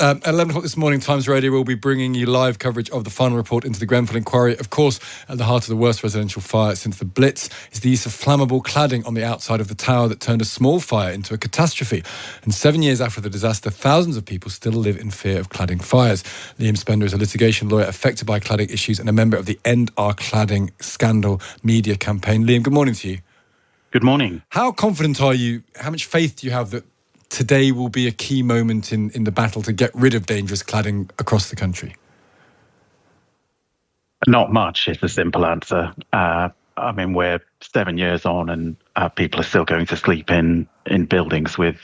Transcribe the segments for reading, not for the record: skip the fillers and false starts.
At 11 o'clock this morning, Times Radio will be bringing you live coverage of the final report into the Grenfell Inquiry. Of course, at the heart of the worst residential fire since the Blitz is the use of flammable cladding on the outside of the tower that turned a small fire into a catastrophe. And 7 years after the disaster, thousands of people still live in fear of cladding fires. Liam Spender is a litigation lawyer affected by cladding issues and a member of the End Our Cladding Scandal media campaign. Liam, good morning to you. Good morning. How confident are you, how much faith do you have that today will be a key moment in the battle to get rid of dangerous cladding across the country? Not much is the simple answer. We're 7 years on and people are still going to sleep in buildings with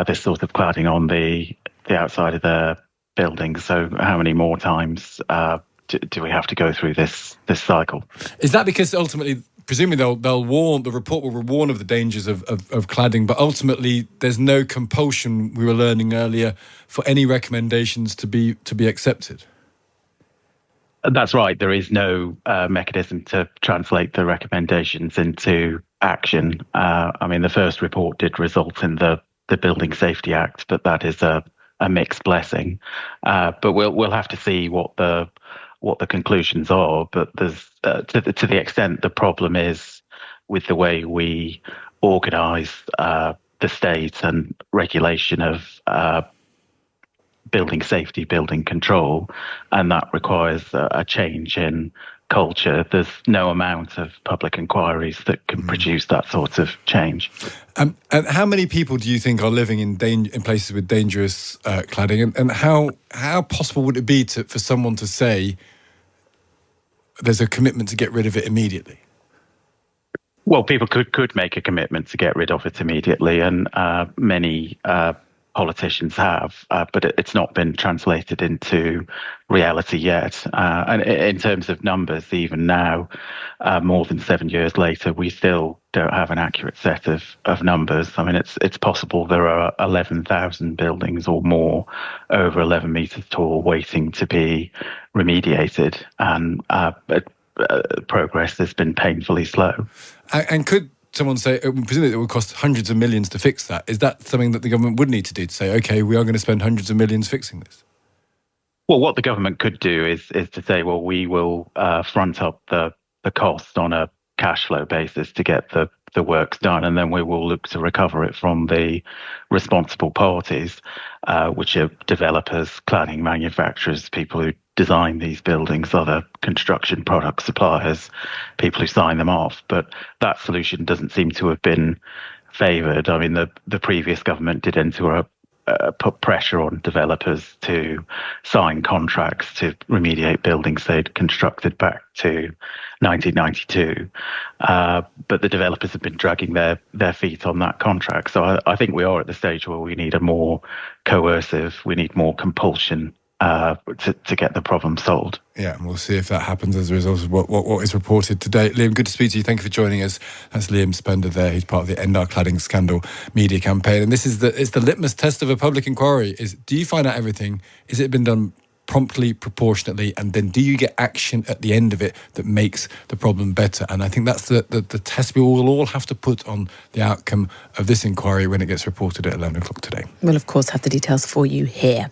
this sort of cladding on the outside of their buildings. So how many more times do we have to go through this cycle? Is that because ultimately, presumably they'll warn, the report will warn of the dangers of cladding, but ultimately there's no compulsion, we were learning earlier, for any recommendations to be accepted? That's right. There is no mechanism to translate the recommendations into action. The first report did result in the Building Safety Act, but that is a mixed blessing. But we'll have to see what the conclusions are. But there's to the extent the problem is with the way we organise the state and regulation of building safety, building control, and that requires a change in culture. There's no amount of public inquiries that can produce that sort of change. And how many people do you think are living in places with dangerous cladding? And how possible would it be for someone to say there's a commitment to get rid of it immediately? Well, people could make a commitment to get rid of it immediately, and many politicians have, but it's not been translated into reality yet. And in terms of numbers, even now, more than 7 years later, we still don't have an accurate set of numbers. It's possible there are 11,000 buildings or more over 11 metres tall waiting to be remediated, and progress has been painfully slow. And could someone say, presumably it would cost hundreds of millions to fix that? Is that something that the government would need to do, to say, OK, we are going to spend hundreds of millions fixing this? Well, what the government could do is to say, well, we will front up the cost on a cash flow basis to get the works done, and then we will look to recover it from the responsible parties, which are developers, cladding manufacturers, people who design these buildings, other construction product suppliers, people who sign them off. But that solution doesn't seem to have been favoured. The previous government did put pressure on developers to sign contracts to remediate buildings they'd constructed back to 1992. But the developers have been dragging their feet on that contract. So I think we are at the stage where we need more compulsion to get the problem solved. Yeah, and we'll see if that happens as a result of what is reported today. Liam, good to speak to you. Thank you for joining us. That's Liam Spender there. He's part of the End Our Cladding Scandal media campaign. And this is the litmus test of a public inquiry. Do you find out everything? Is it been done promptly, proportionately, and then do you get action at the end of it that makes the problem better? And I think that's the test we will all have to put on the outcome of this inquiry when it gets reported at 11 o'clock today. We'll, of course, have the details for you here.